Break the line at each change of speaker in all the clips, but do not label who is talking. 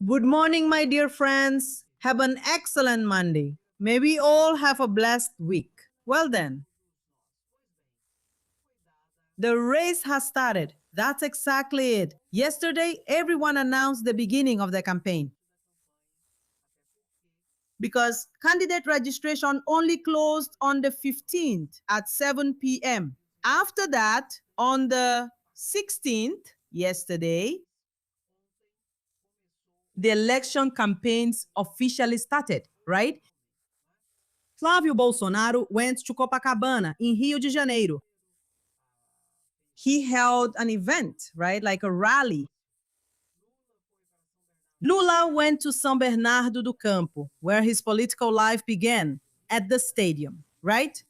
Good morning, my dear friends. Have an excellent Monday. May we all have a blessed week. Well, then, the race has started. That's exactly it. Yesterday, everyone announced the beginning of the campaign because candidate registration only closed on the 15th at 7 p.m. After that, on the 16th, yesterday, the election campaigns officially started, right? Flávio Bolsonaro went to Copacabana in Rio de Janeiro. He held an event, right? Like a rally. Lula went to São Bernardo do Campo, where his political life began, at the stadium, right?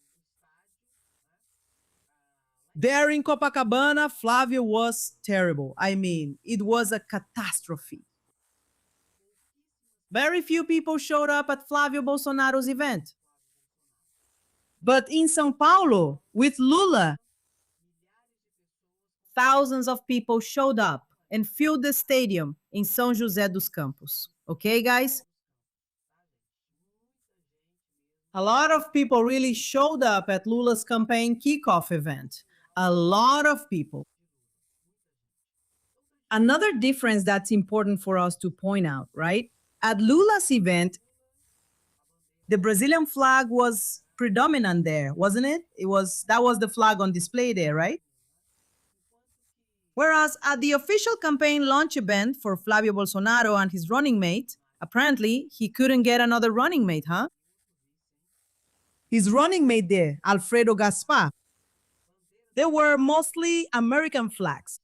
There in Copacabana, Flávio was terrible. I mean, it was a catastrophe. Very few people showed up at Flávio Bolsonaro's event. But in São Paulo, with Lula, thousands of people showed up and filled the stadium in São José dos Campos. Okay, guys? A lot of people really showed up at Lula's campaign kickoff event. A lot of people. Another difference that's important for us to point out, right? At Lula's event, the Brazilian flag was predominant there, wasn't it? That was the flag on display there, right? Whereas at the official campaign launch event for Flávio Bolsonaro and his running mate, apparently he couldn't get another running mate, huh? His running mate there, Alfredo Gaspar, they were mostly American flags.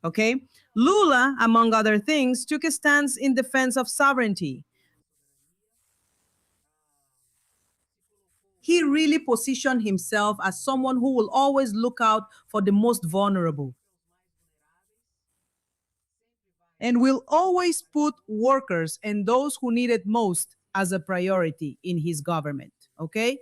Okay? Lula, among other things, took a stance in defense of sovereignty. He really positioned himself as someone who will always look out for the most vulnerable and will always put workers and those who need it most as a priority in his government, okay?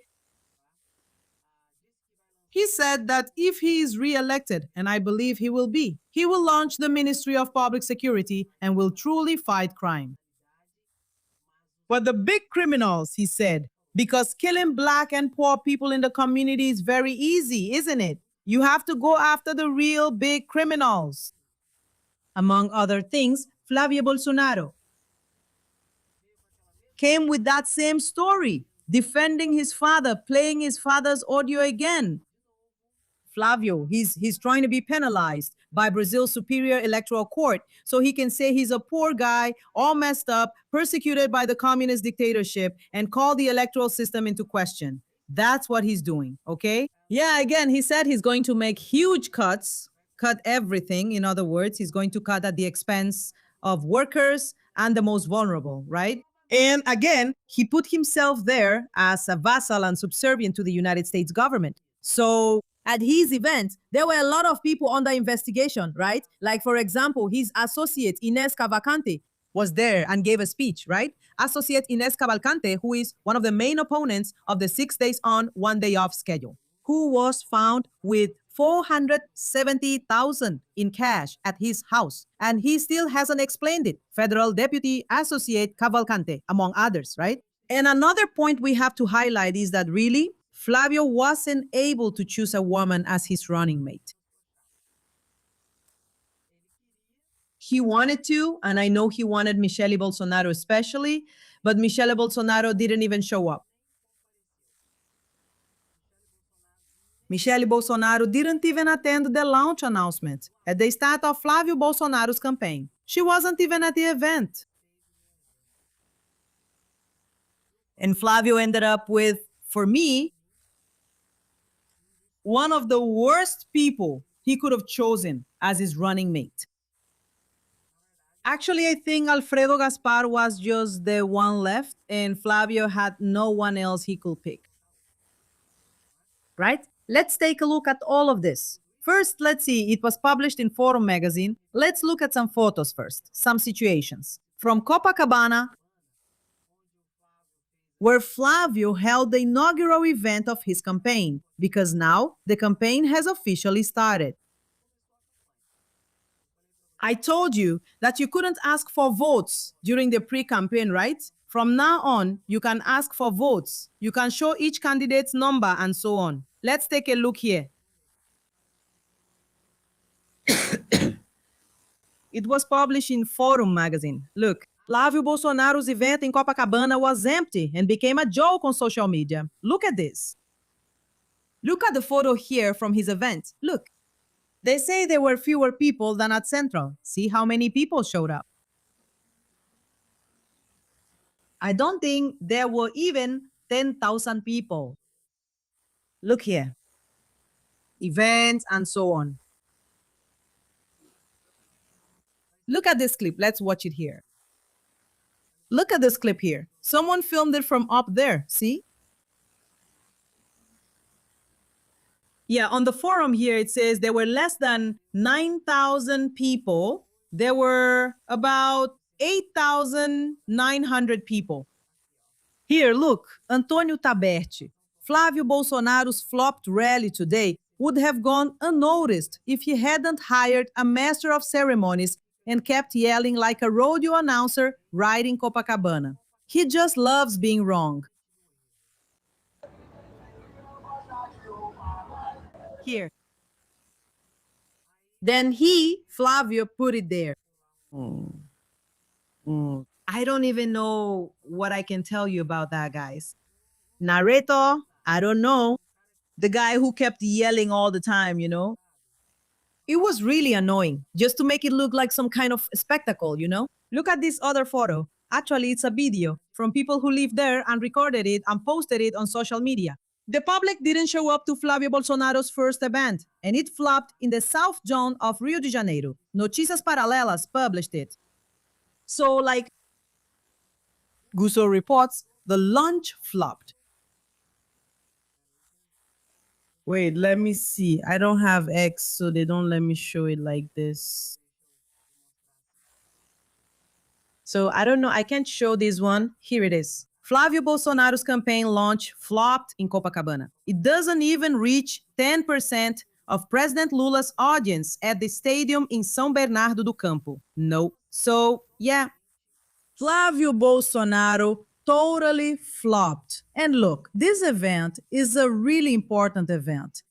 He said that if he is re-elected, and I believe he will be, he will launch the Ministry of Public Security and will truly fight crime. But the big criminals, he said, because killing Black and poor people in the community is very easy, isn't it? You have to go after the real big criminals. Among other things, Flávio Bolsonaro came with that same story, defending his father, playing his father's audio again. Flávio, he's trying to be penalized by Brazil's Superior Electoral Court so he can say he's a poor guy, all messed up, persecuted by the communist dictatorship, and call the electoral system into question. That's what he's doing, okay? Yeah, again, he said he's going to make huge cuts, cut everything. In other words, he's going to cut at the expense of workers and the most vulnerable, right? And again, he put himself there as a vassal and subservient to the United States government. So at his event, there were a lot of people under investigation, right? Like, for example, his associate, Inés Cavalcante, was there and gave a speech, right? Associate Inés Cavalcante, who is one of the main opponents of the 6 days on, 1 day off schedule, who was found with 470,000 in cash at his house. And he still hasn't explained it. Federal Deputy Associate Cavalcante, among others, right? And another point we have to highlight is that really, Flávio wasn't able to choose a woman as his running mate. He wanted to, and I know he wanted Michelle Bolsonaro especially, but Michelle Bolsonaro didn't even show up. Michelle Bolsonaro didn't even attend the launch announcement at the start of Flávio Bolsonaro's campaign. She wasn't even at the event. And Flávio ended up with, for me, one of the worst people he could have chosen as his running mate. Actually, I think Alfredo Gaspar was just the one left, and Flávio had no one else he could pick. Right? Let's take a look at all of this. First, let's see, it was published in Forum magazine. Let's look at some photos first, some situations. From Copacabana, where Flávio held the inaugural event of his campaign, because now the campaign has officially started. I told you that you couldn't ask for votes during the pre-campaign, right? From now on, you can ask for votes. You can show each candidate's number and so on. Let's take a look here. It was published in Forum magazine. Look, Flávio Bolsonaro's event in Copacabana was empty and became a joke on social media. Look at this. Look at the photo here from his event. Look. They say there were fewer people than at Central. See how many people showed up. I don't think there were even 10,000 people. Look here. Events and so on. Look at this clip. Let's watch it here. Look at this clip here. Someone filmed it from up there. See? Yeah, on the forum here, it says there were less than 9,000 people. There were about 8,900 people. Here, look, Antônio Taberti. Flávio Bolsonaro's flopped rally today would have gone unnoticed if he hadn't hired a master of ceremonies and kept yelling like a rodeo announcer riding Copacabana. He just loves being wrong. Here. Then he, Flávio, put it there. I don't even know what I can tell you about that, guys. Narrator, I don't know. The guy who kept yelling all the time, you know? It was really annoying, just to make it look like some kind of spectacle, you know? Look at this other photo. Actually, it's a video from people who lived there and recorded it and posted it on social media. The public didn't show up to Flávio Bolsonaro's first event, and it flopped in the South Zone of Rio de Janeiro. Notícias Paralelas published it. So, like Gusso reports, the launch flopped. Wait, let me see. I don't have X, so they don't let me show it like this. So I don't know. I can't show this one. Here it is. Flávio Bolsonaro's campaign launch flopped in Copacabana. It doesn't even reach 10% of President Lula's audience at the stadium in São Bernardo do Campo. No. So, yeah, Flávio Bolsonaro totally flopped. And look, this event is a really important event,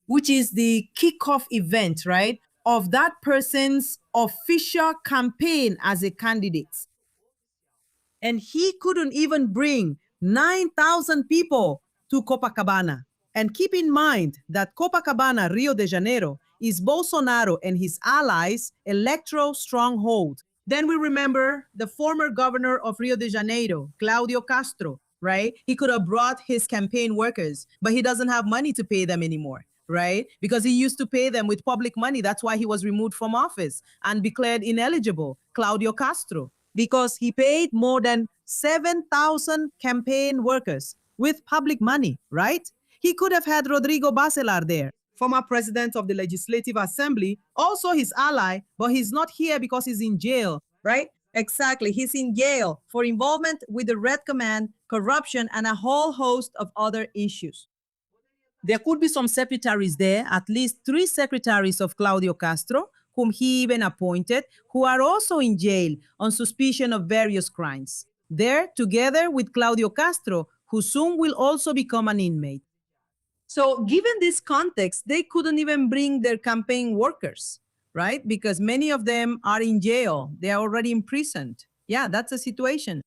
which is the kickoff event, right, of that person's official campaign as a candidate. And he couldn't even bring 9,000 people to Copacabana. And keep in mind that Copacabana, Rio de Janeiro, is Bolsonaro and his allies' electoral stronghold. Then we remember the former governor of Rio de Janeiro, Claudio Castro, right? He could have brought his campaign workers, but he doesn't have money to pay them anymore, right? Because he used to pay them with public money. That's why he was removed from office and declared ineligible, Claudio Castro, because he paid more than 7,000 campaign workers with public money, right? He could have had Rodrigo Bacelar there, former president of the Legislative Assembly, also his ally, but he's not here because he's in jail, right? Exactly. He's in jail for involvement with the Red Command, corruption, and a whole host of other issues. There could be some secretaries there, at least 3 secretaries of Claudio Castro, whom he even appointed, who are also in jail on suspicion of various crimes. There, together with Claudio Castro, who soon will also become an inmate. So given this context, they couldn't even bring their campaign workers, right? Because many of them are in jail. They are already imprisoned. Yeah, that's the situation.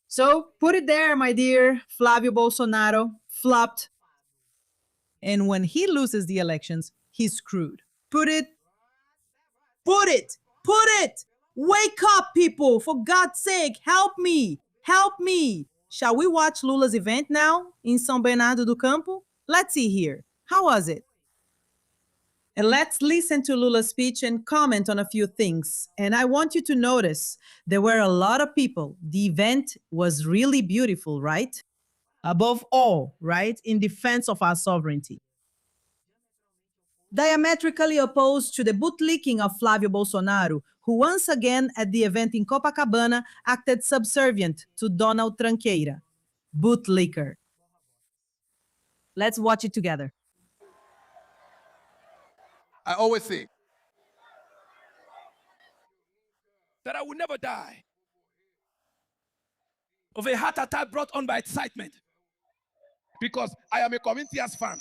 So put it there, my dear. Flávio Bolsonaro flopped. And when he loses the elections, he's screwed. Put it. Wake up, people. For God's sake, help me. Shall we watch Lula's event now in São Bernardo do Campo? Let's see here. How was it? And let's listen to Lula's speech and comment on a few things. And I want you to notice there were a lot of people. The event was really beautiful, right? Above all, right? In defense of our sovereignty. Diametrically opposed to the bootlicking of Flávio Bolsonaro, who once again at the event in Copacabana acted subservient to Donald Tranqueira. Bootlicker. Let's watch it together.
I always say that I will never die of a heart attack brought on by excitement, because I am a Corinthians fan.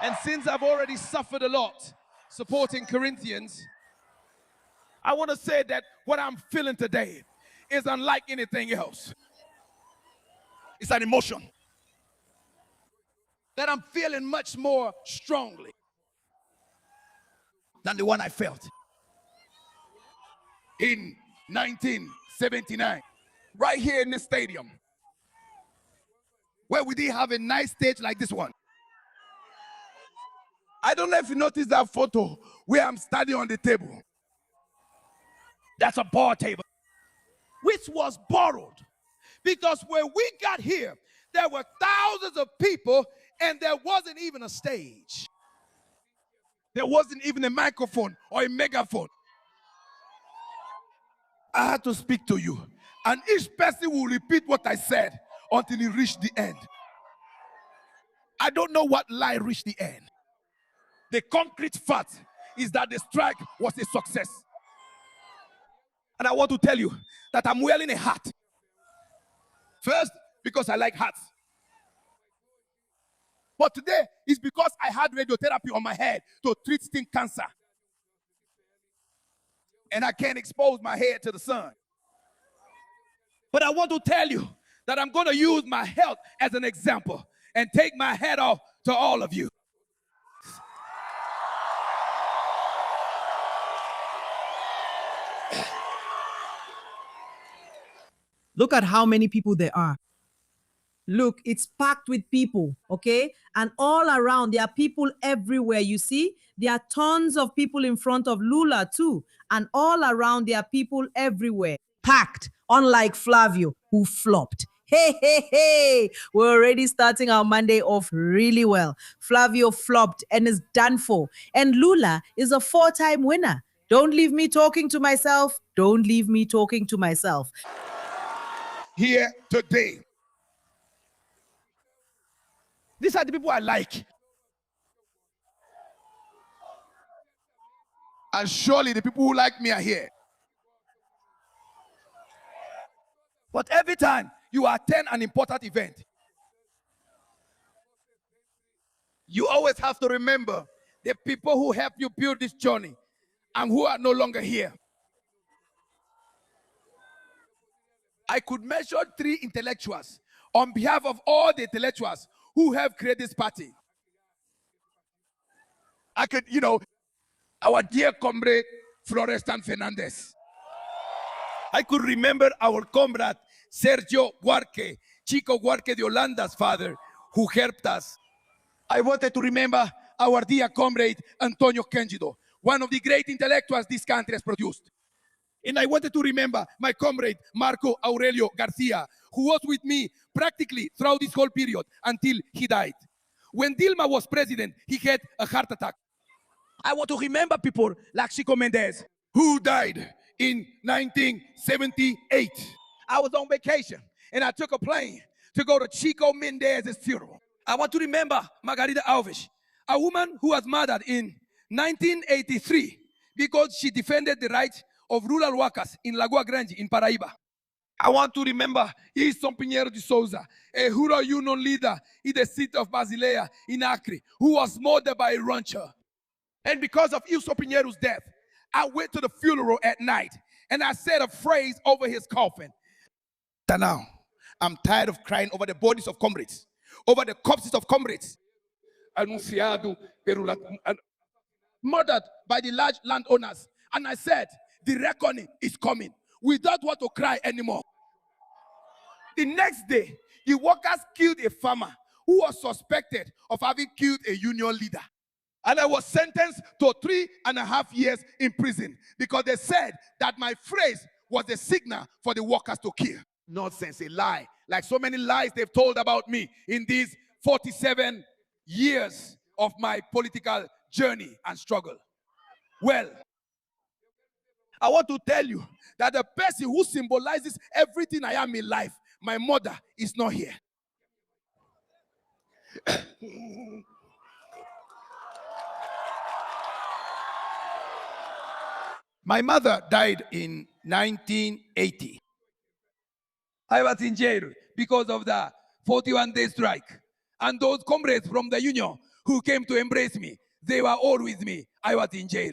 And since I've already suffered a lot supporting Corinthians, I want to say that what I'm feeling today is unlike anything else. It's an emotion that I'm feeling much more strongly than the one I felt in 1979, right here in this stadium, where we didn't have a nice stage like this one. I don't know if you noticed that photo where I'm standing on the table. That's a bar table, which was borrowed, because when we got here, there were thousands of people and there wasn't even a stage. There wasn't even a microphone or a megaphone. I had to speak to you, and each person will repeat what I said until it reached the end. I don't know what line reached the end. The concrete fact is that the strike was a success. And I want to tell you that I'm wearing a hat. First, because I like hats. But today is because I had radiotherapy on my head to treat skin cancer. And I can't expose my head to the sun. But I want to tell you that I'm going to use my health as an example and take my hat off to all of you.
Look at how many people there are. Look, it's packed with people, okay? And all around, there are people everywhere, you see? There are tons of people in front of Lula too. And all around, there are people everywhere. Packed, unlike Flávio, who flopped. Hey, hey, hey, we're already starting our Monday off really well. Flávio flopped and is done for. And Lula is a 4-time winner. Don't leave me talking to myself. Don't leave me talking to myself.
Here today. These are the people I like. And surely the people who like me are here. But every time you attend an important event, you always have to remember the people who helped you build this journey and who are no longer here. I could mention 3 intellectuals on behalf of all the intellectuals who have created this party. I could, our dear comrade Florestan Fernandez. I could remember our comrade Sergio Huarque, Chico Huarque de Holanda's father, who helped us. I wanted to remember our dear comrade Antonio Cândido, one of the great intellectuals this country has produced. And I wanted to remember my comrade Marco Aurelio Garcia, who was with me practically throughout this whole period until he died. When Dilma was president, he had a heart attack. I want to remember people like Chico Mendes, who died in 1978. I was on vacation and I took a plane to go to Chico Mendez's funeral. I want to remember Margarida Alves, a woman who was murdered in 1983 because she defended the rights of rural workers in Lagoa Grande in Paraíba. I want to remember Wilson Pinheiro de Souza, a rural union leader in the city of Basileia in Acre, who was murdered by a rancher. And because of Wilson Pinheiro's death, I went to the funeral at night and I said a phrase over his coffin. Now, I'm tired of crying over the bodies of comrades, over the corpses of comrades, murdered by the large landowners. And I said, the reckoning is coming. We don't want to cry anymore. The next day, the workers killed a farmer who was suspected of having killed a union leader. And I was sentenced to 3.5 years in prison because they said that my phrase was the signal for the workers to kill. Nonsense, a lie. Like so many lies they've told about me in these 47 years of my political journey and struggle. Well, I want to tell you that the person who symbolizes everything I am in life, my mother, is not here. My mother died in 1980. I was in jail because of the 41-day strike. And those comrades from the union who came to embrace me, they were all with me. I was in jail.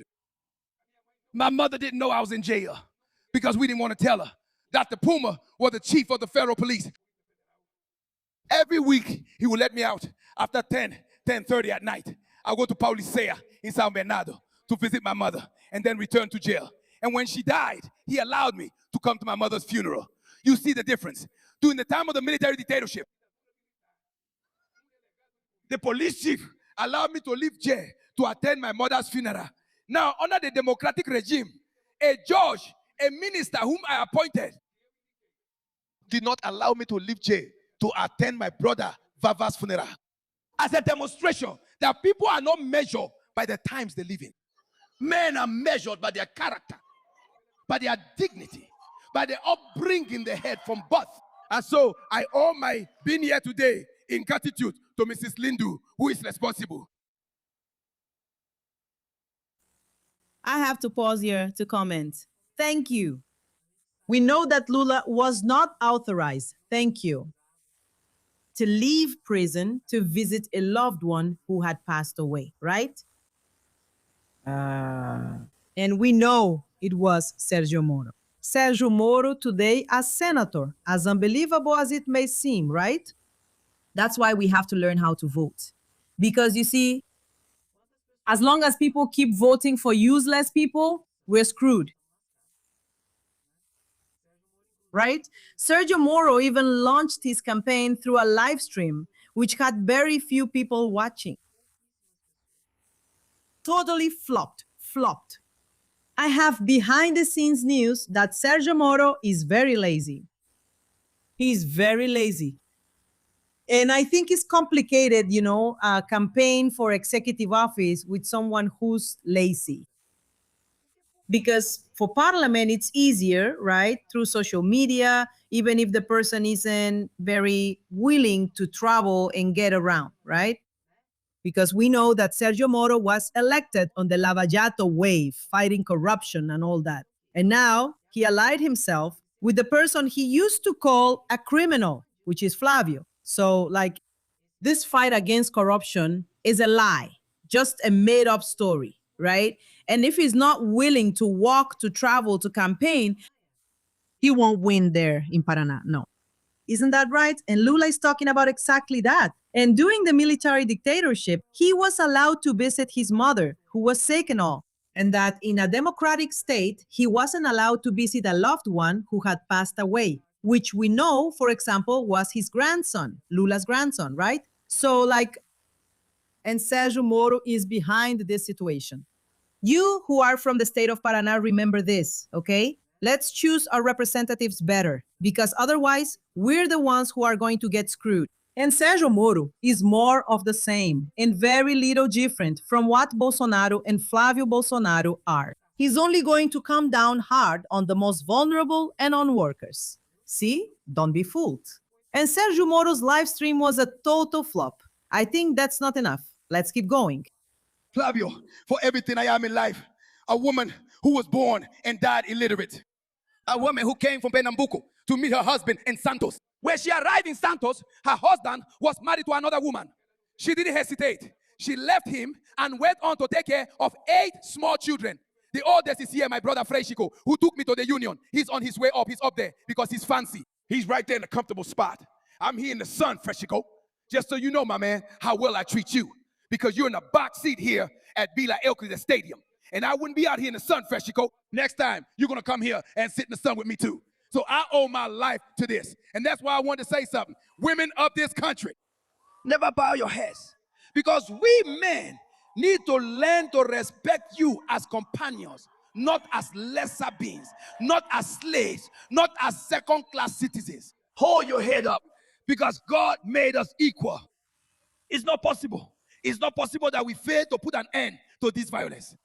My mother didn't know I was in jail because we didn't want to tell her that the Puma was the chief of the federal police. Every week, he would let me out after 10:30 at night. I'll go to Paulicea in San Bernardo to visit my mother and then return to jail. And when she died, he allowed me to come to my mother's funeral. You see the difference. During the time of the military dictatorship, the police chief allowed me to leave jail to attend my mother's funeral. Now, under the democratic regime, a judge, a minister whom I appointed, did not allow me to leave jail to attend my brother Vava's funeral. As a demonstration that people are not measured by the times they live in. Men are measured by their character, by their dignity, by the upbringing they had from birth. And so I owe my being here today in gratitude to Mrs. Lindu, who is responsible.
I have to pause here to comment. Thank you. We know that Lula was not authorized, thank you, to leave prison to visit a loved one who had passed away, right? And we know it was Sergio Moro. Sergio Moro today as senator, as unbelievable as it may seem, right? That's why we have to learn how to vote. Because you see, as long as people keep voting for useless people, we're screwed. Right? Sergio Moro even launched his campaign through a live stream, which had very few people watching. Totally flopped. I have behind the scenes news that Sergio Moro is very lazy. He's very lazy. And I think it's complicated, a campaign for executive office with someone who's lazy. Because for parliament, it's easier, right? Through social media, even if the person isn't very willing to travel and get around, right? Because we know that Sergio Moro was elected on the Lava Jato wave, fighting corruption and all that. And now he allied himself with the person he used to call a criminal, which is Flávio. So, this fight against corruption is a lie, just a made up story, right? And if he's not willing to walk, to travel, to campaign, he won't win there in Paraná. No. Isn't that right? And Lula is talking about exactly that. And during the military dictatorship, he was allowed to visit his mother, who was sick and all. And that in a democratic state, he wasn't allowed to visit a loved one who had passed away, which we know, for example, was his grandson, Lula's grandson, right? So and Sergio Moro is behind this situation. You who are from the state of Paraná, remember this, okay? Let's choose our representatives better, because otherwise we're the ones who are going to get screwed. And Sergio Moro is more of the same and very little different from what Bolsonaro and Flávio Bolsonaro are. He's only going to come down hard on the most vulnerable and on workers. See? Don't be fooled. And Sergio Moro's live stream was a total flop. I think that's not enough. Let's keep going.
Flavio, for everything I am in life, a woman who was born and died illiterate. A woman who came from Pernambuco to meet her husband in Santos. When she arrived in Santos, her husband was married to another woman. She didn't hesitate. She left him and went on to take care of 8 small children. The oldest is here, my brother Freshiko, who took me to the union. He's on his way up. He's up there because he's fancy. He's right there in a comfortable spot. I'm here in the sun, Freshiko. Just so you know, my man, how well I treat you. Because you're in a box seat here at Vila Euclid Stadium. And I wouldn't be out here in the sun, Freshiko. Next time, you're going to come here and sit in the sun with me too. So I owe my life to this. And that's why I wanted to say something. Women of this country, never bow your heads. Because we men need to learn to respect you as companions, not as lesser beings, not as slaves, not as second-class citizens. Hold your head up because God made us equal. It's not possible. It's not possible that we fail to put an end to this violence.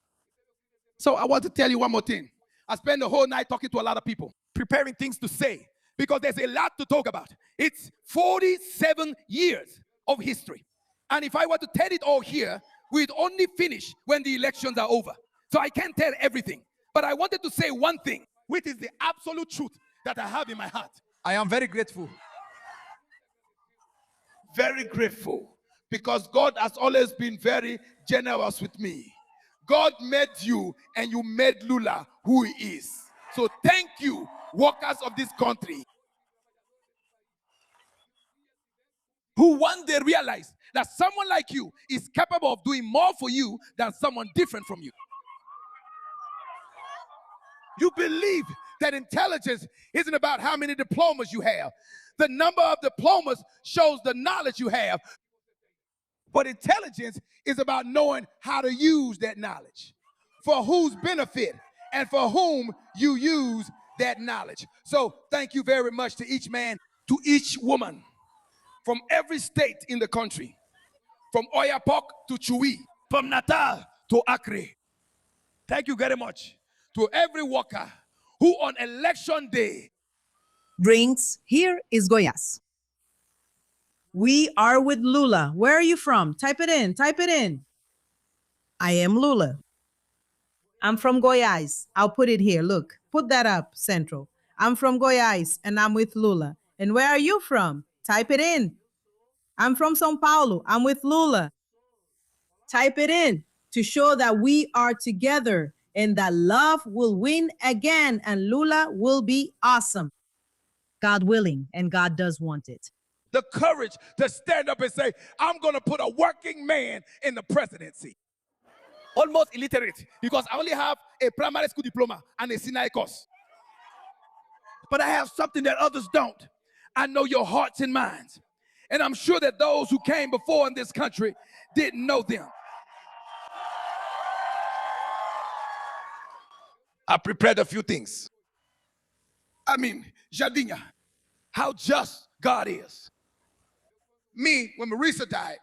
So I want to tell you one more thing. I spent the whole night talking to a lot of people, preparing things to say, because there's a lot to talk about. It's 47 years of history. And if I were to tell it all here, we'd only finish when the elections are over. So I can't tell everything. But I wanted to say one thing, which is the absolute truth that I have in my heart.
I am very grateful.
Very grateful, because God has always been very generous with me. God made you, and you made Lula who he is. So thank you, workers of this country, who one day realize that someone like you is capable of doing more for you than someone different from you. You believe that intelligence isn't about how many diplomas you have. The number of diplomas shows the knowledge you have. But intelligence is about knowing how to use that knowledge for whose benefit and for whom you use that knowledge. So thank you very much to each man, to each woman from every state in the country, from Oyapock to Chui, from Natal to Acre. Thank you very much to every worker who on election day
Drinks, here is Goiás. We are with Lula. Where are you from? Type it in. Type it in. I am Lula. I'm from Goiás. I'll put it here. Look, put that up, Central. I'm from Goiás and I'm with Lula. And where are you from? Type it in. I'm from São Paulo. I'm with Lula. Type it in to show that we are together and that love will win again and Lula will be awesome. God willing, and God does want it.
the courage to stand up and say, I'm going to put a working man in the presidency. Almost illiterate, because I only have a primary school diploma and a Sinai course. But I have something that others don't. I know your hearts and minds. And I'm sure that those who came before in this country didn't know them. I prepared a few things. I mean, Jardinha, how just God is. Me, when Marisa died,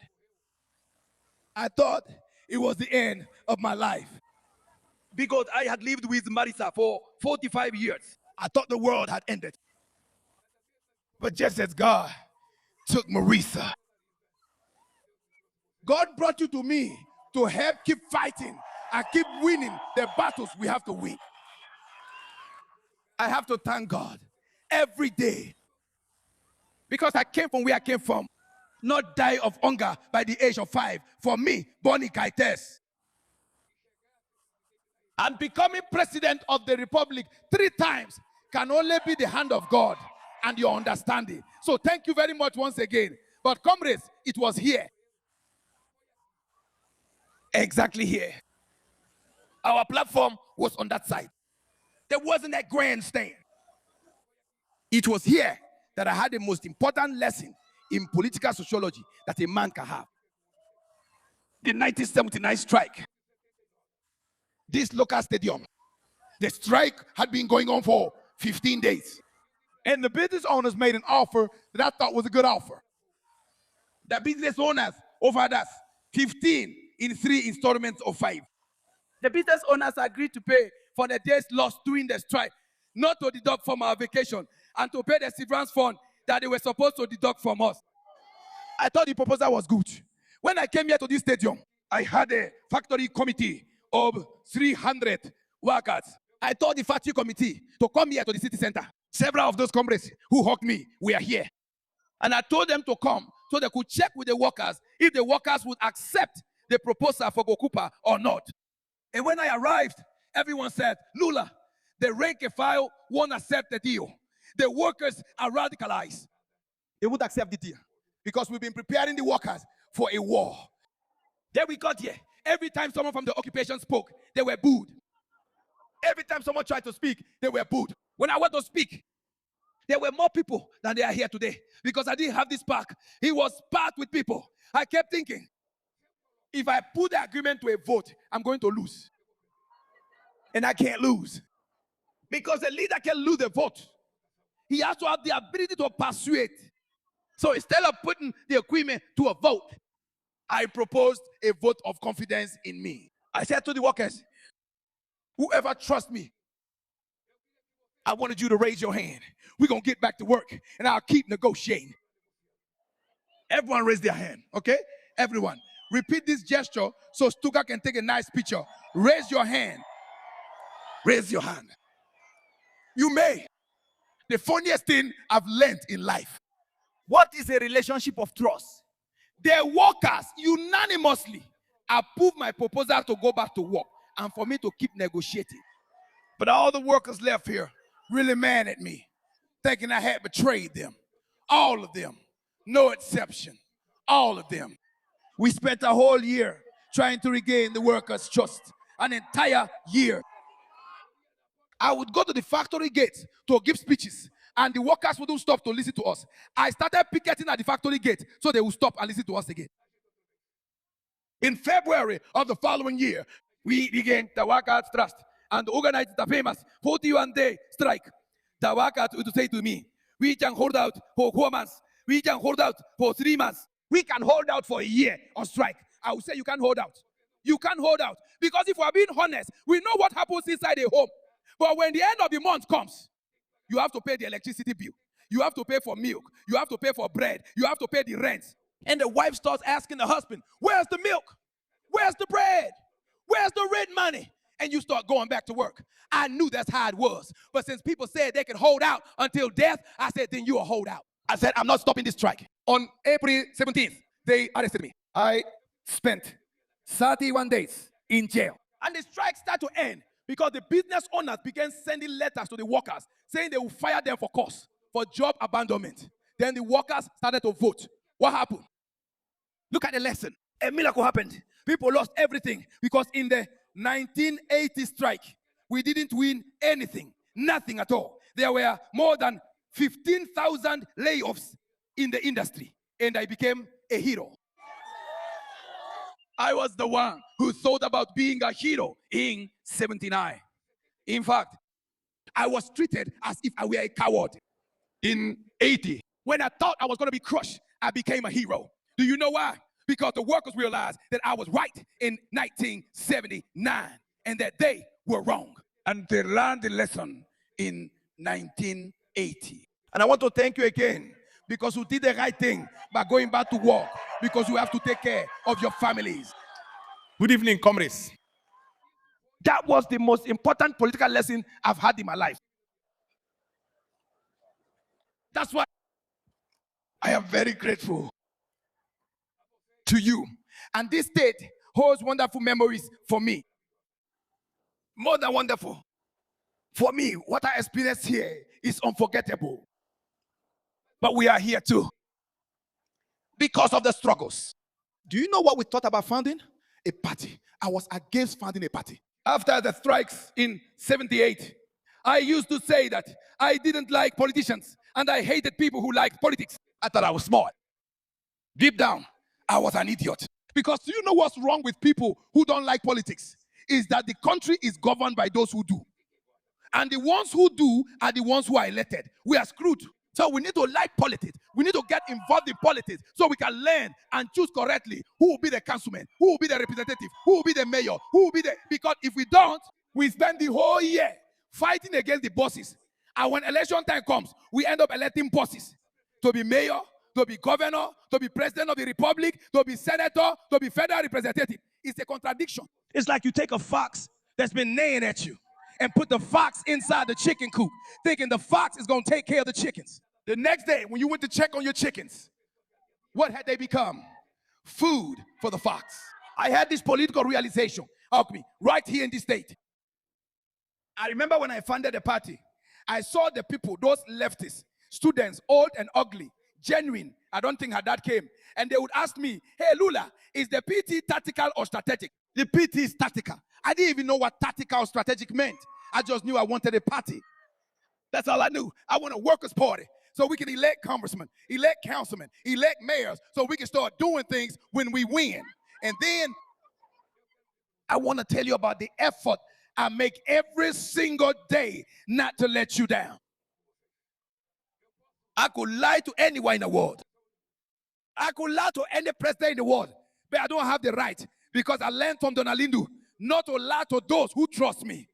I thought it was the end of my life, because I had lived with Marisa for 45 years. I thought the world had ended. But just as God took Marisa, God brought you to me to help keep fighting and keep winning the battles we have to win. I have to thank God every day, because I came from where I came from, not die of hunger by the age of 5. For me, Bonnie Kaites. And becoming president of the republic 3 times can only be the hand of God and your understanding. So thank you very much once again. But comrades, it was here. Exactly here. Our platform was on that side. There wasn't a grandstand. It was here that I had the most important lesson in political sociology that a man can have. The 1979 strike. This local stadium, the strike had been going on for 15 days. And the business owners made an offer that I thought was a good offer. The business owners offered us 15 in 3 installments of 5. The business owners agreed to pay for the days lost during the strike, not to deduct from our vacation, and to pay the severance fund that they were supposed to deduct from us. I thought the proposal was good. When I came here to this stadium, I had a factory committee of 300 workers. I told the factory committee to come here to the city center. Several of those comrades who hugged me were here. And I told them to come so they could check with the workers if the workers would accept the proposal for Gokupa or not. And when I arrived, everyone said, Lula, the rank and file won't accept the deal. The workers are radicalized. They would accept the deal because we've been preparing the workers for a war. Then we got here. Every time someone from the occupation spoke, they were booed. Every time someone tried to speak, they were booed. When I went to speak, there were more people than they are here today, because I didn't have this park. It was packed with people. I kept thinking, if I put the agreement to a vote, I'm going to lose. And I can't lose, because a leader can lose the vote. He has to have the ability to persuade. So instead of putting the equipment to a vote, I proposed a vote of confidence in me. I said to the workers, whoever trusts me, I wanted you to raise your hand. We're going to get back to work, and I'll keep negotiating. Everyone raise their hand, okay? Everyone. Repeat this gesture so Stuka can take a nice picture. Raise your hand. Raise your hand. You may. The funniest thing I've learned in life. What is a relationship of trust? The workers unanimously approved my proposal to go back to work and for me to keep negotiating. But all the workers left here really mad at me, thinking I had betrayed them. All of them. No exception. All of them. We spent a whole year trying to regain the workers' trust. An entire year. I would go to the factory gate to give speeches, and the workers wouldn't stop to listen to us. I started picketing at the factory gate so they would stop and listen to us again. In February of the following year, we regained the workers' trust and organized the famous 41-day strike. The workers would say to me, we can hold out for 4 months. We can hold out for 3 months. We can hold out for a year on strike. I would say you can't hold out. You can't hold out. Because if we're being honest, we know what happens inside a home. But when the end of the month comes, you have to pay the electricity bill. You have to pay for milk. You have to pay for bread. You have to pay the rent. And the wife starts asking the husband, where's the milk? Where's the bread? Where's the rent money? And you start going back to work. I knew that's how it was. But since people said they can hold out until death, I said, then you will hold out. I said, I'm not stopping this strike. On April 17th, they arrested me. I spent 31 days in jail. And the strike started to end because the business owners began sending letters to the workers saying they will fire them for cause, for job abandonment. Then the workers started to vote. What happened? Look at the lesson. A miracle happened. People lost everything because in the 1980 strike, we didn't win anything, nothing at all. There were more than 15,000 layoffs in the industry, and I became a hero. I was the one who thought about being a hero in 79. In fact, I was treated as if I were a coward. In 80, when I thought I was going to be crushed, I became a hero. Do you know why? Because the workers realized that I was right in 1979 and that they were wrong. And they learned the lesson in 1980. And I want to thank you again because you did the right thing by going back to work, because you have to take care of your families. Good evening, comrades. That was the most important political lesson I've had in my life. That's why I am very grateful to you. And this state holds wonderful memories for me. More than wonderful. For me, what I experienced here is unforgettable. But we are here too because of the struggles. Do you know what we thought about founding? A party. I was against founding a party. After the strikes in 78, I used to say that I didn't like politicians and I hated people who liked politics. I thought I was smart. Deep down, I was an idiot. Because do you know what's wrong with people who don't like politics? Is that the country is governed by those who do. And the ones who do are the ones who are elected. We are screwed. So we need to like politics. We need to get involved in politics so we can learn and choose correctly who will be the councilman, who will be the representative, who will be the mayor, who will be the... Because if we don't, we spend the whole year fighting against the bosses. And when election time comes, we end up electing bosses to be mayor, to be governor, to be president of the republic, to be senator, to be federal representative. It's a contradiction. It's like you take a fox that's been neighing at you and put the fox inside the chicken coop, thinking the fox is going to take care of the chickens. The next day, when you went to check on your chickens, what had they become? Food for the fox. I had this political realization of me right here in this state. I remember when I founded the party, I saw the people, those leftists, students, old and ugly, genuine. I don't think how that came. And they would ask me, hey, Lula, is the PT tactical or strategic? The PT is tactical. I didn't even know what tactical or strategic meant. I just knew I wanted a party. That's all I knew. I want a workers' party so we can elect congressmen, elect councilmen, elect mayors, so we can start doing things when we win. And then I want to tell you about the effort I make every single day not to let you down. I could lie to anyone in the world. I could lie to any president in the world, but I don't have the right because I learned from Donalindu not to lie to those who trust me,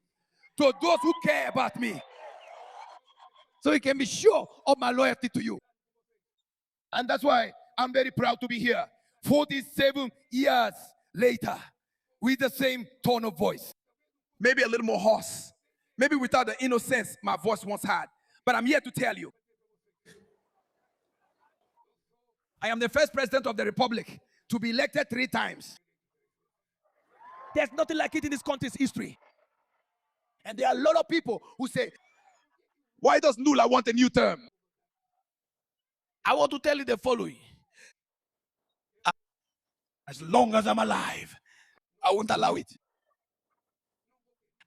to those who care about me. So you can be sure of my loyalty to you. And that's why I'm very proud to be here 47 years later with the same tone of voice. Maybe a little more hoarse, maybe without the innocence my voice once had. But I'm here to tell you, I am the first president of the Republic to be elected 3 times. There's nothing like it in this country's history. And there are a lot of people who say, why does Lula want a new term? I want to tell you the following. As long as I'm alive, I won't allow it.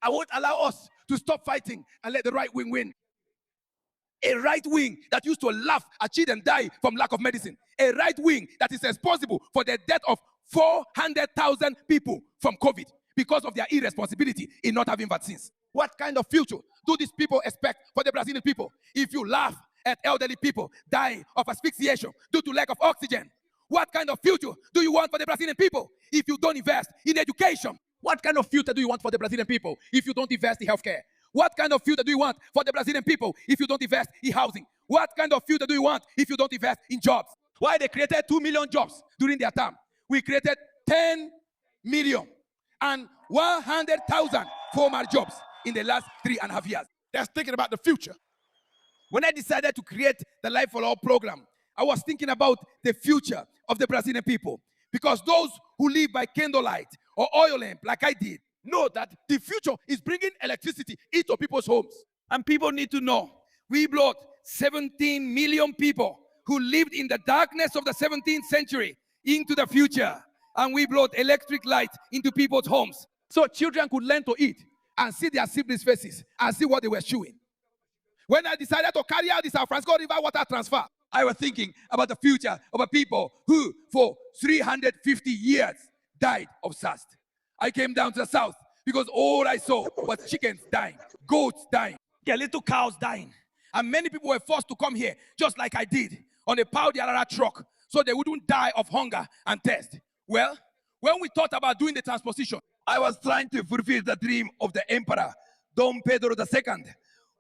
I won't allow us to stop fighting and let the right wing win. A right wing that used to laugh at children die from lack of medicine. A right wing that is responsible for the death of 400,000 people from COVID because of their irresponsibility in not having vaccines. What kind of future do these people expect for the Brazilian people? If you laugh at elderly people dying of asphyxiation due to lack of oxygen, what kind of future do you want for the Brazilian people if you don't invest in education? What kind of future do you want for the Brazilian people if you don't invest in healthcare? What kind of future do you want for the Brazilian people if you don't invest in housing? What kind of future do you want if you don't invest in jobs? Why they created 2 million jobs during their term? We created 10 million and 100,000 formal jobs in the last 3.5 years. That's thinking about the future. When I decided to create the Life for All program, I was thinking about the future of the Brazilian people. Because those who live by candlelight or oil lamp, like I did, know that the future is bringing electricity into people's homes. And people need to know, we brought 17 million people who lived in the darkness of the 17th century into the future. And we brought electric light into people's homes. So children could learn to eat and see their siblings' faces and see what they were chewing. When I decided to carry out this San Francisco River water transfer, I was thinking about the future of a people who, for 350 years, died of thirst. I came down to the south because all I saw was chickens dying, goats dying, their little cows dying. And many people were forced to come here, just like I did, on a Pau de Arara truck, so they wouldn't die of hunger and thirst. Well, when we thought about doing the transposition, I was trying to fulfill the dream of the emperor, Dom Pedro II,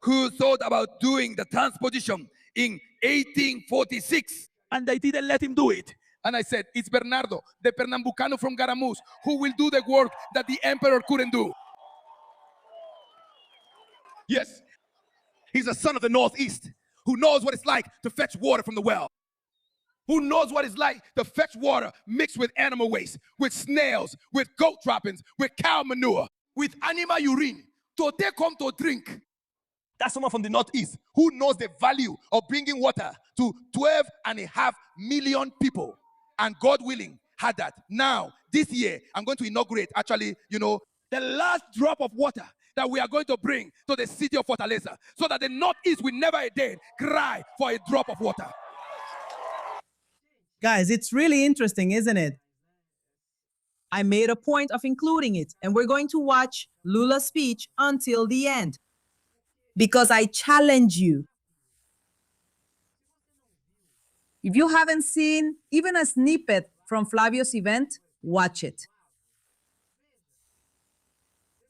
who thought about doing the transposition in 1846, and they didn't let him do it. And I said, it's Bernardo, the Pernambucano from Garamus, who will do the work that the emperor couldn't do. Yes, he's a son of the Northeast, who knows what it's like to fetch water from the well, who knows what it's like to fetch water mixed with animal waste, with snails, with goat droppings, with cow manure, with animal urine, to take home to drink. That's someone from the Northeast who knows the value of bringing water to 12.5 million people. And God willing, had that. Now, this year, I'm going to inaugurate, actually, the last drop of water that we are going to bring to the city of Fortaleza, so that the Northeast will never again cry for a drop of water.
Guys, it's really interesting, isn't it? I made a point of including it, and we're going to watch Lula's speech until the end, because I challenge you. If you haven't seen even a snippet from Flávio's event, watch it.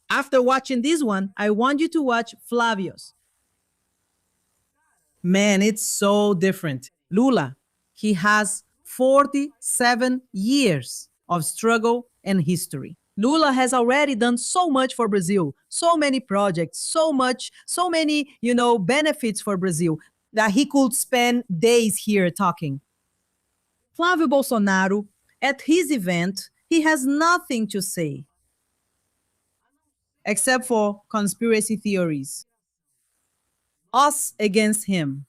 After watching this one, I want you to watch Flávio's. Man, it's so different. Lula, he has 47 years of struggle and history. Lula has already done so much for Brazil, so many projects, so many, benefits for Brazil that he could spend days here talking. Flávio Bolsonaro, at his event, he has nothing to say except for conspiracy theories. Us against him.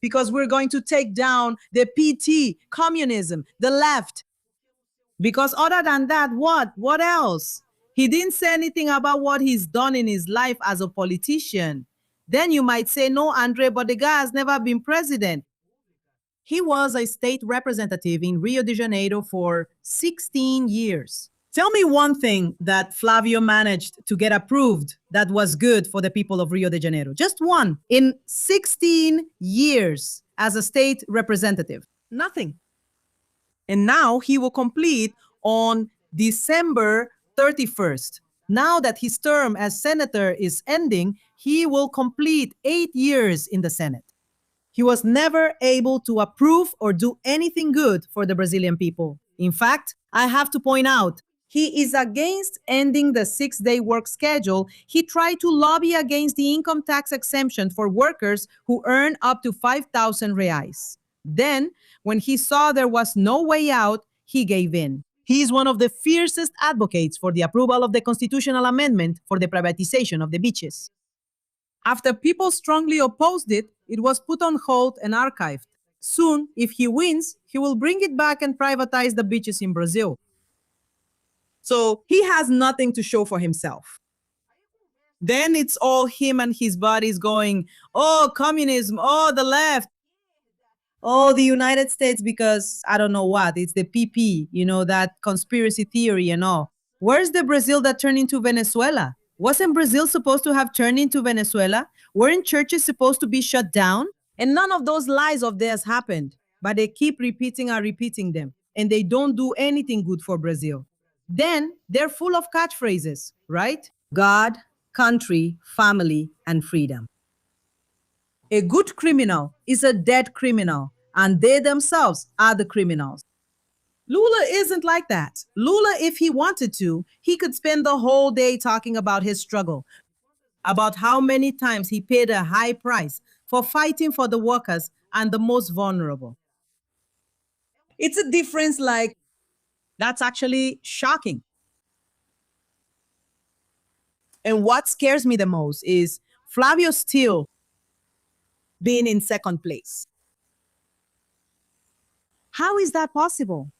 Because we're going to take down the PT, communism, the left. Because other than that, what? What else? He didn't say anything about what he's done in his life as a politician. Then you might say, no, Andre, but the guy has never been president. He was a state representative in Rio de Janeiro for 16 years. Tell me one thing that Flávio managed to get approved that was good for the people of Rio de Janeiro. Just one. In 16 years as a state representative. Nothing. And now he will complete on December 31st. Now that his term as senator is ending, he will complete 8 years in the Senate. He was never able to approve or do anything good for the Brazilian people. In fact, I have to point out, He is against ending the 6-day work schedule. He tried to lobby against the income tax exemption for workers who earn up to 5,000 reais. Then, when he saw there was no way out, he gave in. He is one of the fiercest advocates for the approval of the constitutional amendment for the privatization of the beaches. After people strongly opposed it, it was put on hold and archived. Soon, if he wins, he will bring it back and privatize the beaches in Brazil. So he has nothing to show for himself. Then it's all him and his buddies going, oh, communism, oh, the left, oh, the United States, because I don't know what, it's the PP, that conspiracy theory and all. Where's the Brazil that turned into Venezuela? Wasn't Brazil supposed to have turned into Venezuela? Weren't churches supposed to be shut down? And none of those lies of theirs happened, but they keep repeating them, and they don't do anything good for Brazil. Then they're full of catchphrases, right? God, country, family, and freedom. A good criminal is a dead criminal, and they themselves are the criminals. Lula isn't like that. Lula, if he wanted to, he could spend the whole day talking about his struggle, about how many times he paid a high price for fighting for the workers and the most vulnerable. It's a difference that's actually shocking. And what scares me the most is Flavio still being in second place. How is that possible?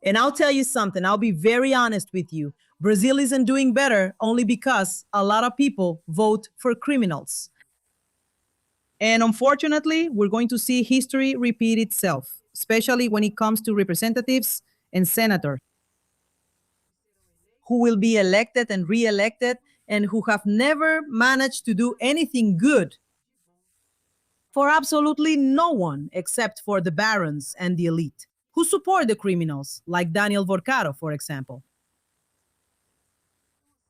And I'll tell you something, I'll be very honest with you. Brazil isn't doing better only because a lot of people vote for criminals. And unfortunately, we're going to see history repeat itself, especially when it comes to representatives and senators who will be elected and re-elected and who have never managed to do anything good for absolutely no one except for the barons and the elite who support the criminals, like Daniel Vorcaro, for example.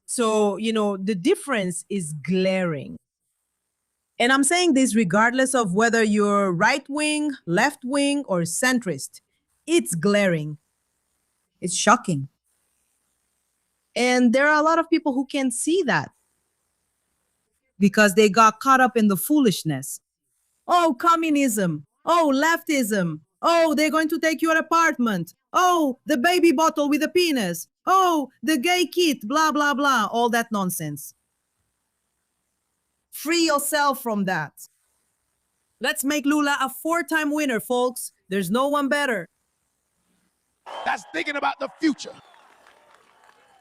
So, the difference is glaring. And I'm saying this regardless of whether you're right wing, left wing, or centrist. It's glaring. It's shocking. And there are a lot of people who can't see that because they got caught up in the foolishness. Oh, communism. Oh, leftism. Oh, they're going to take your apartment. Oh, the baby bottle with a penis. Oh, the gay kid, blah, blah, blah. All that nonsense. Free yourself from that. Let's make Lula a 4-time winner, folks. There's no one better.
That's thinking about the future.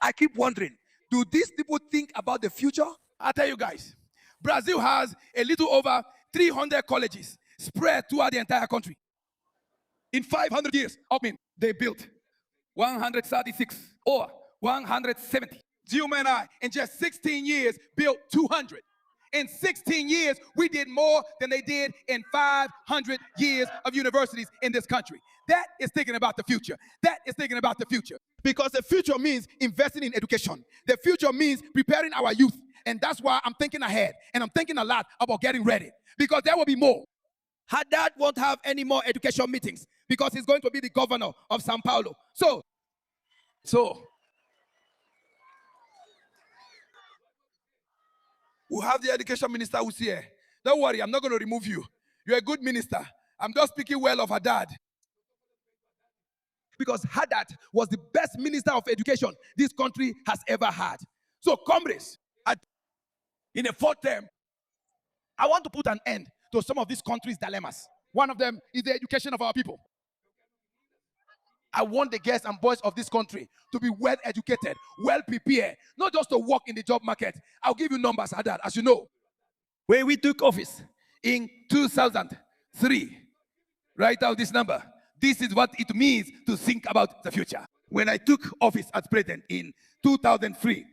I keep wondering, do these people think about the future? I'll tell you guys, Brazil has a little over 300 colleges spread throughout the entire country. In 500 years, they built 136 or 170. Dilma and I, in just 16 years, built 200. In 16 years, we did more than they did in 500 years of universities in this country. That is thinking about the future. That is thinking about the future. Because the future means investing in education. The future means preparing our youth. And that's why I'm thinking ahead. And I'm thinking a lot about getting ready. Because there will be more. Haddad won't have any more education meetings because he's going to be the governor of Sao Paulo. So we'll have the education minister who's here. Don't worry, I'm not going to remove you. You're a good minister. I'm just speaking well of Haddad. Because Haddad was the best minister of education this country has ever had. So, comrades, in a 4th term, I want to put an end to some of this country's dilemmas. One of them is the education of our people. I want the girls and boys of this country to be well educated, well prepared, not just to work in the job market. I'll give you numbers, Haddad, as you know. When we took office in 2003, write out this number. This is what it means to think about the future. When I took office as president in 2003,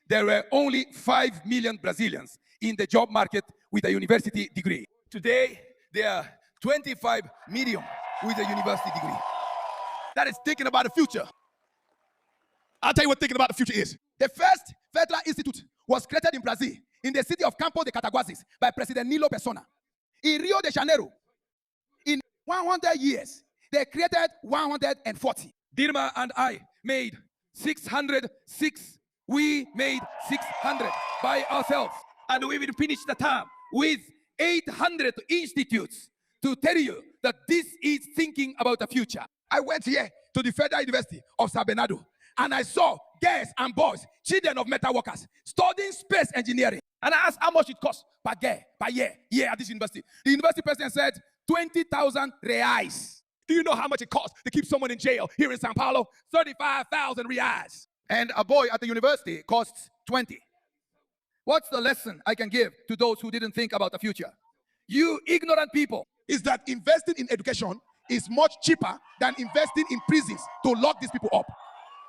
there were only 5 million Brazilians in the job market with a university degree. Today, there are 25 million with a university degree. That is thinking about the future. I'll tell you what thinking about the future is. The first federal institute was created in Brazil, in the city of Campo de Cataguases, by President Nilo Persona. In Rio de Janeiro, in 100 years, they created 140. Dilma and I made 606. We made 600 by ourselves. And we will finish the term with 800 institutes to tell you that this is thinking about the future. I went here to the Federal University of San Bernardo, and I saw girls and boys, children of metal workers, studying space engineering. And I asked how much it costs per year at this university. The university president said 20,000 reais. Do you know how much it costs to keep someone in jail here in Sao Paulo? 35,000 reais. And a boy at the university costs 20. What's the lesson I can give to those who didn't think about the future? You ignorant people, is that investing in education is much cheaper than investing in prisons to lock these people up.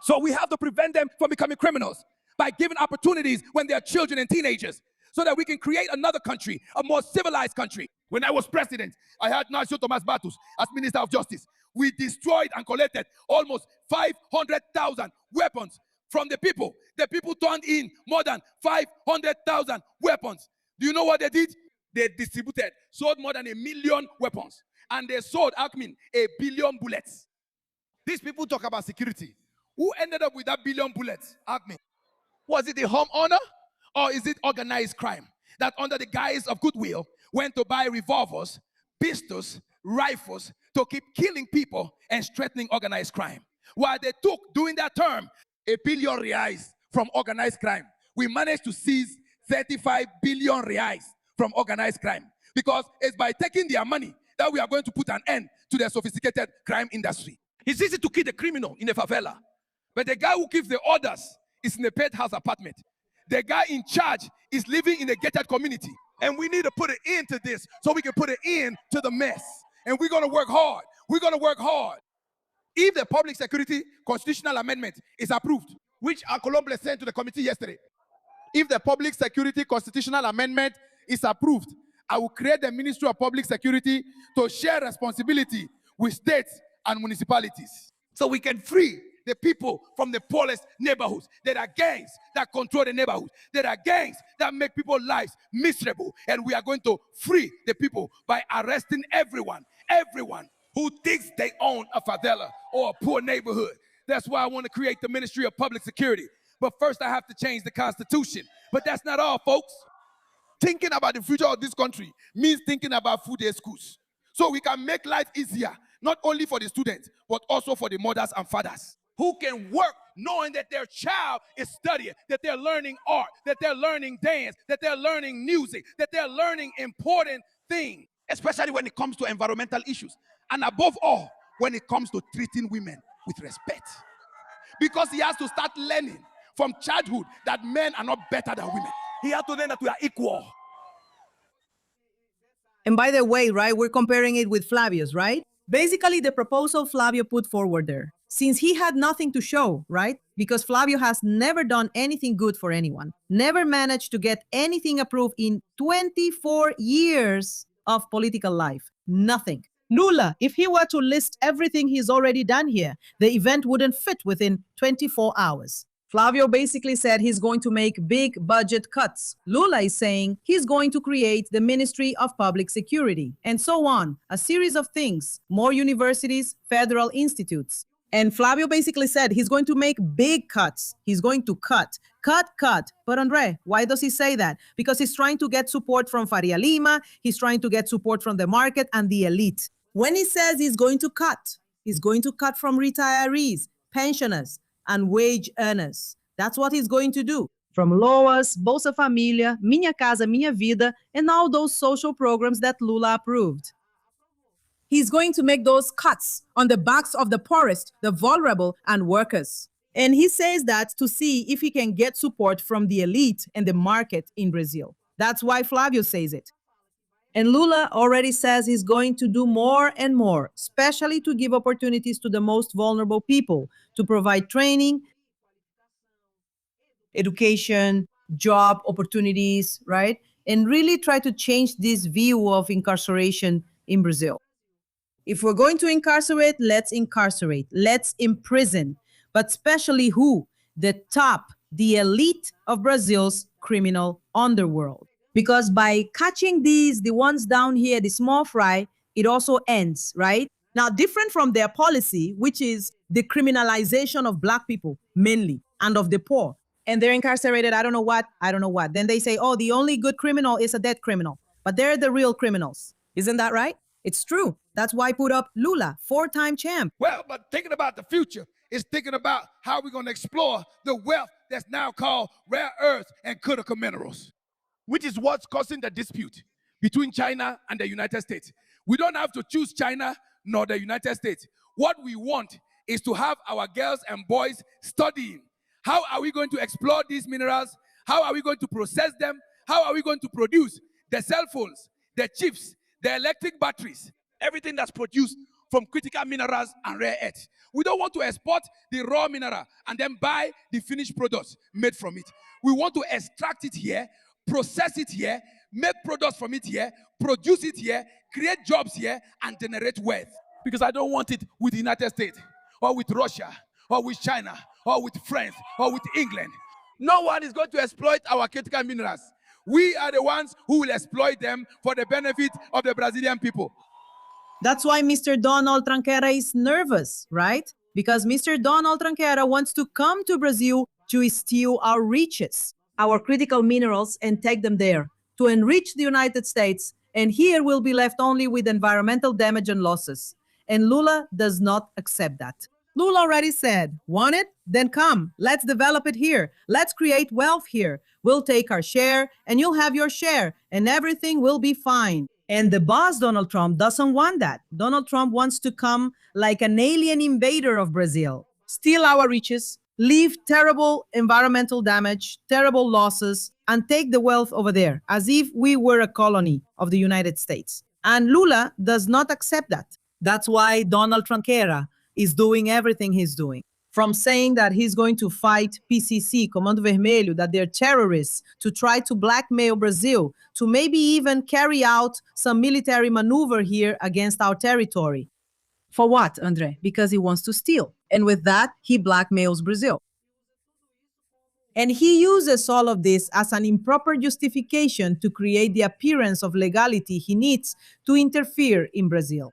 So we have to prevent them from becoming criminals by giving opportunities when they are children and teenagers, so that we can create another country, a more civilized country. When I was president, I had Nacio Tomas Matus as Minister of Justice. We destroyed and collected almost 500,000 weapons from the people. The people turned in more than 500,000 weapons. Do you know what they did? They distributed, sold more than 1 million weapons. And they sold, Alckmin, 1 billion bullets. These people talk about security. Who ended up with that 1 billion bullets, Alckmin? Was it the homeowner, or is it organized crime that under the guise of goodwill went to buy revolvers, pistols, rifles to keep killing people and strengthening organized crime? While they took, during that term, 1 billion reais from organized crime, we managed to seize 35 billion reais from organized crime, because it's by taking their money that we are going to put an end to the sophisticated crime industry. It's easy to kill the criminal in a favela, but the guy who gives the orders is in a penthouse apartment. The guy in charge is living in a gated community. And we need to put an end to this so we can put an end to the mess. And we're going to work hard. We're going to work hard. If the public security constitutional amendment is approved, which our Colombo sent to the committee yesterday, if the public security constitutional amendment is approved, I will create the Ministry of Public Security to share responsibility with states and municipalities, so we can free the people from the poorest neighborhoods. There are gangs that control the neighborhoods. There are gangs that make people's lives miserable. And we are going to free the people by arresting everyone who thinks they own a favela or a poor neighborhood. That's why I want to create the Ministry of Public Security. But first I have to change the Constitution. But that's not all, folks. Thinking about the future of this country means thinking about food in schools, so we can make life easier, not only for the students, but also for the mothers and fathers who can work knowing that their child is studying, that they're learning art, that they're learning dance, that they're learning music, that they're learning important things, especially when it comes to environmental issues. And above all, when it comes to treating women with respect. Because he has to start learning from childhood that men are not better than women. He has to learn that we are equal.
And by the way, right, we're comparing it with Flavio's, right? Basically, the proposal Flavio put forward there, since he had nothing to show, right? Because Flavio has never done anything good for anyone, never managed to get anything approved in 24 years of political life. Nothing. Lula, if he were to list everything he's already done here, the event wouldn't fit within 24 hours. Flavio basically said he's going to make big budget cuts. Lula is saying he's going to create the Ministry of Public Security, and so on. A series of things, more universities, federal institutes. And Flavio basically said he's going to make big cuts. He's going to cut. But Andre, why does he say that? Because he's trying to get support from Faria Lima. He's trying to get support from the market and the elite. When he says he's going to cut from retirees, pensioners, and wage earners. That's what he's going to do. From LOAS, Bolsa Família, Minha Casa, Minha Vida, and all those social programs that Lula approved. He's going to make those cuts on the backs of the poorest, the vulnerable, and workers. And he says that to see if he can get support from the elite and the market in Brazil. That's why Flávio says it. And Lula already says he's going to do more and more, especially to give opportunities to the most vulnerable people, to provide training, education, job opportunities, right? And really try to change this view of incarceration in Brazil. If we're going to incarcerate, let's imprison. But especially who? The top, the elite of Brazil's criminal underworld. Because by catching the ones down here, the small fry, it also ends, right? Now, different from their policy, which is the criminalization of black people, mainly, and of the poor. And they're incarcerated, I don't know what. Then they say, oh, the only good criminal is a dead criminal. But they're the real criminals. Isn't that right? It's true. That's why I put up Lula, 4-time champ.
Well, but thinking about the future is thinking about how we're going to explore the wealth that's now called rare earths and critical minerals, which is what's causing the dispute between China and the United States. We don't have to choose China nor the United States. What we want is to have our girls and boys studying. How are we going to explore these minerals? How are we going to process them? How are we going to produce the cell phones, the chips, the electric batteries, everything that's produced from critical minerals and rare earths? We don't want to export the raw mineral and then buy the finished products made from it. We want to extract it here, process it here, make products from it here, produce it here, create jobs here, and generate wealth. Because I don't want it with the United States, or with Russia, or with China, or with France, or with England. No one is going to exploit our critical minerals. We are the ones who will exploit them for the benefit of the Brazilian people.
That's why Mr. Donald Tranqueira is nervous, right? Because Mr. Donald Tranqueira wants to come to Brazil to steal our riches, our critical minerals, and take them there to enrich the United States. And here we'll be left only with environmental damage and losses. And Lula does not accept that. Lula already said, want it? Then come. Let's develop it here. Let's create wealth here. We'll take our share and you'll have your share and everything will be fine. And the boss, Donald Trump, doesn't want that. Donald Trump wants to come like an alien invader of Brazil, steal our riches, leave terrible environmental damage, terrible losses, and take the wealth over there as if we were a colony of the United States. And Lula does not accept that. That's why Donald Tranqueira is doing everything he's doing. From saying that he's going to fight PCC, Comando Vermelho, that they're terrorists, to try to blackmail Brazil, to maybe even carry out some military maneuver here against our territory. For what, Andre? Because he wants to steal. And with that, he blackmails Brazil. And he uses all of this as an improper justification to create the appearance of legality he needs to interfere in Brazil.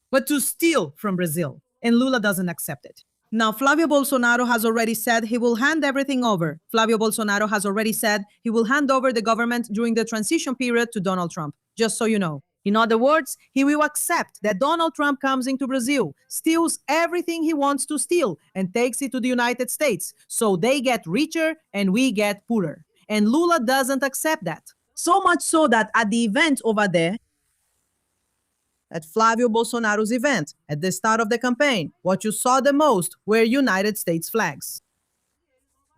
But to steal from Brazil. And Lula doesn't accept it. Now, Flávio Bolsonaro has already said he will hand everything over. Flávio Bolsonaro has already said he will hand over the government during the transition period to Donald Trump, just so you know. In other words, he will accept that Donald Trump comes into Brazil, steals everything he wants to steal, and takes it to the United States. So they get richer and we get poorer. And Lula doesn't accept that. So much so that at the event over there, at Flávio Bolsonaro's event, at the start of the campaign, what you saw the most were United States flags.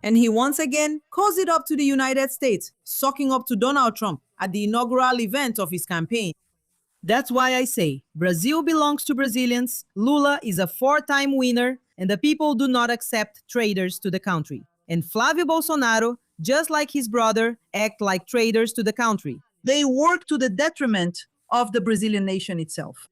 And he once again calls it up to the United States, sucking up to Donald Trump at the inaugural event of his campaign. That's why I say, Brazil belongs to Brazilians, Lula is a 4-time winner, and the people do not accept traitors to the country. And Flávio Bolsonaro, just like his brother, act like traitors to the country. They work to the detriment of the Brazilian nation itself.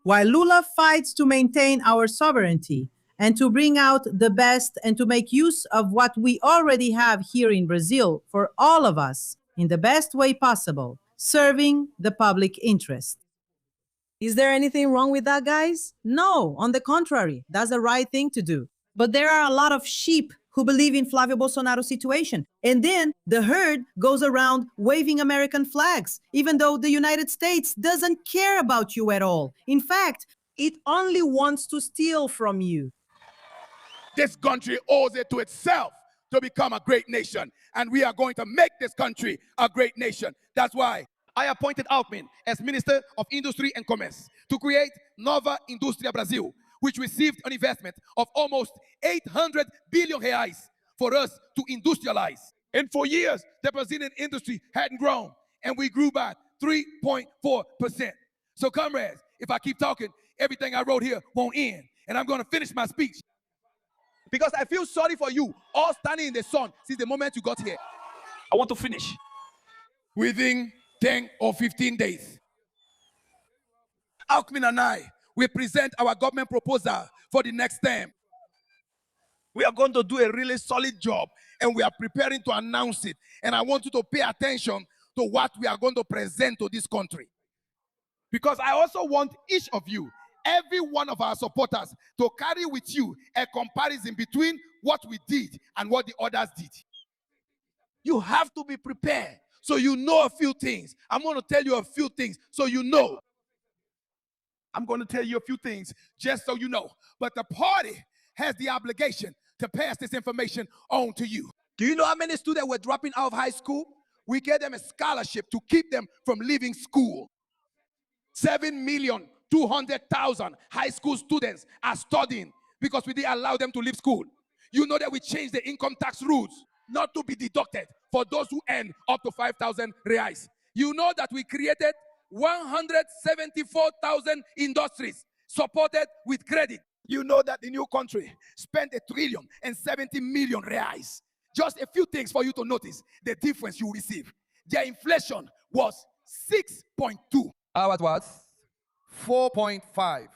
While Lula fights to maintain our sovereignty and to bring out the best and to make use of what we already have here in Brazil for all of us in the best way possible, serving the public interest. Is there anything wrong with that, guys? No, on the contrary, that's the right thing to do. But there are a lot of sheep who believe in Flávio Bolsonaro's situation. And then the herd goes around waving American flags, even though the United States doesn't care about you at all. In fact, it only wants to steal from you.
This country owes it to itself to become a great nation. And we are going to make this country a great nation. That's why I appointed Alckmin as Minister of Industry and Commerce to create Nova Indústria Brasil, which received an investment of almost 800 billion reais for us to industrialize. And for years, the Brazilian industry hadn't grown, and we grew by 3.4%. So comrades, if I keep talking, everything I wrote here won't end. And I'm gonna finish my speech. Because I feel sorry for you, all standing in the sun since the moment you got here. I want to finish. Within 10 or 15 days, Alckmin and I will present our government proposal for the next term. We are going to do a really solid job, and we are preparing to announce it. And I want you to pay attention to what we are going to present to this country. Because I also want each of you, every one of our supporters to carry with you a comparison between what we did and what the others did. You have to be prepared so you know a few things. I'm going to tell you a few things so you know. I'm going to tell you a few things just so you know. But the party has the obligation to pass this information on to you. Do you know how many students were dropping out of high school? We gave them a scholarship to keep them from leaving school. 7,200,000 high school students are studying because we didn't allow them to leave school. You know that we changed the income tax rules not to be deducted for those who earn up to 5,000 reais. You know that we created 174,000 industries supported with credit. You know that the new country spent 1,070,000,000 reais. Just a few things for you to notice the difference you receive. Their inflation was 6.2.
Ours was 4.5.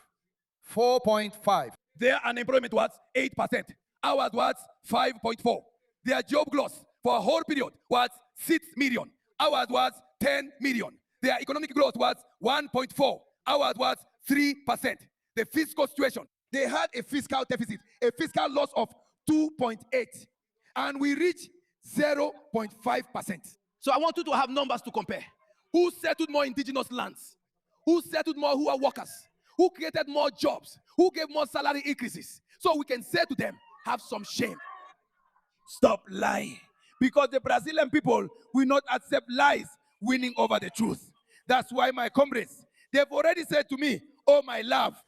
4.5.
Their unemployment was 8%. Ours was 5.4. Their job loss for a whole period was 6 million. Ours was 10 million. Their economic growth was 1.4. Ours was 3%. The fiscal situation, they had a fiscal deficit, a fiscal loss of 2.8. And we reached 0.5%. So I want you to have numbers to compare. Who settled more indigenous lands? Who settled more who are workers? Who created more jobs? Who gave more salary increases? So we can say to them, have some shame. Stop lying. Because the Brazilian people will not accept lies winning over the truth. That's why my comrades, they've already said to me, oh my love,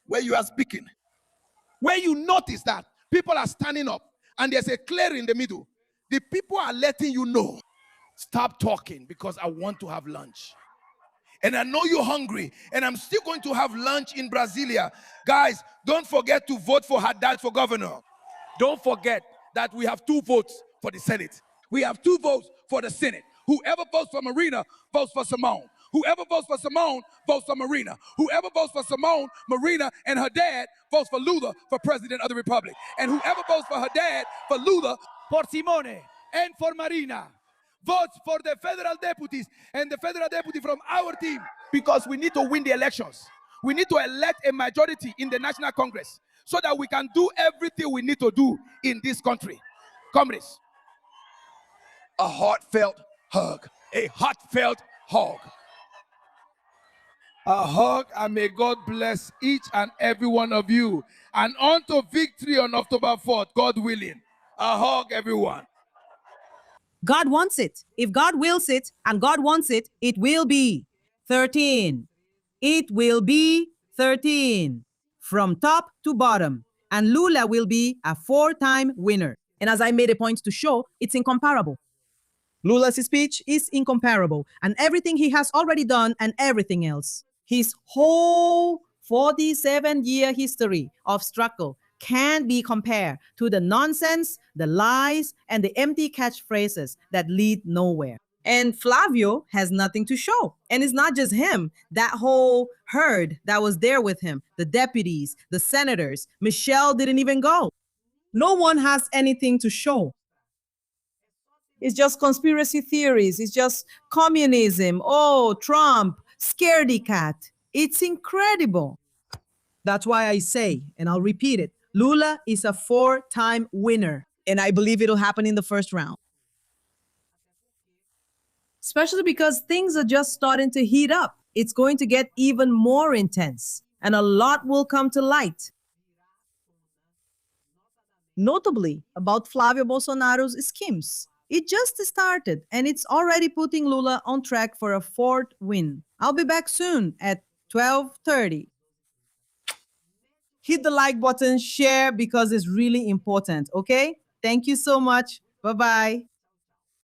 where you are speaking, where you notice that people are standing up and there's a clear in the middle, the people are letting you know, stop talking because I want to have lunch. And I know you're hungry, and I'm still going to have lunch in Brasilia. Guys, don't forget to vote for Haddad for governor. Don't forget that we have 2 votes for the Senate. We have 2 votes for the Senate. Whoever votes for Marina votes for Simone. Whoever votes for Simone votes for Marina. Whoever votes for Simone, Marina, and her dad votes for Lula for president of the republic. And whoever votes for her dad, for Lula, for Simone, and for Marina, votes for the federal deputies and the federal deputy from our team, because we need to win the elections. We need to elect a majority in the National Congress so that we can do everything we need to do in this country. Comrades, a heartfelt hug. A heartfelt hug. A hug, and may God bless each and every one of you. And on to victory on October 4th, God willing. A hug, everyone.
God wants it. If God wills it and God wants it, it will be 13. It will be 13 from top to bottom. And Lula will be a 4-time winner. And as I made a point to show, it's incomparable. Lula's speech is incomparable, and everything he has already done and everything else. His whole 47-year history of struggle can't be compared to the nonsense, the lies, and the empty catchphrases that lead nowhere. And Flávio has nothing to show. And it's not just him, that whole herd that was there with him, the deputies, the senators. Michelle didn't even go. No one has anything to show. It's just conspiracy theories. It's just communism. Oh, Trump, scaredy cat. It's incredible. That's why I say, and I'll repeat it, Lula is a 4-time winner, and I believe it'll happen in the first round. Especially because things are just starting to heat up. It's going to get even more intense, and a lot will come to light. Notably about Flávio Bolsonaro's schemes. It just started, and it's already putting Lula on track for a 4th win. I'll be back soon at 12:30. Hit the like button, share, because it's really important, okay? Thank you so much. Bye-bye.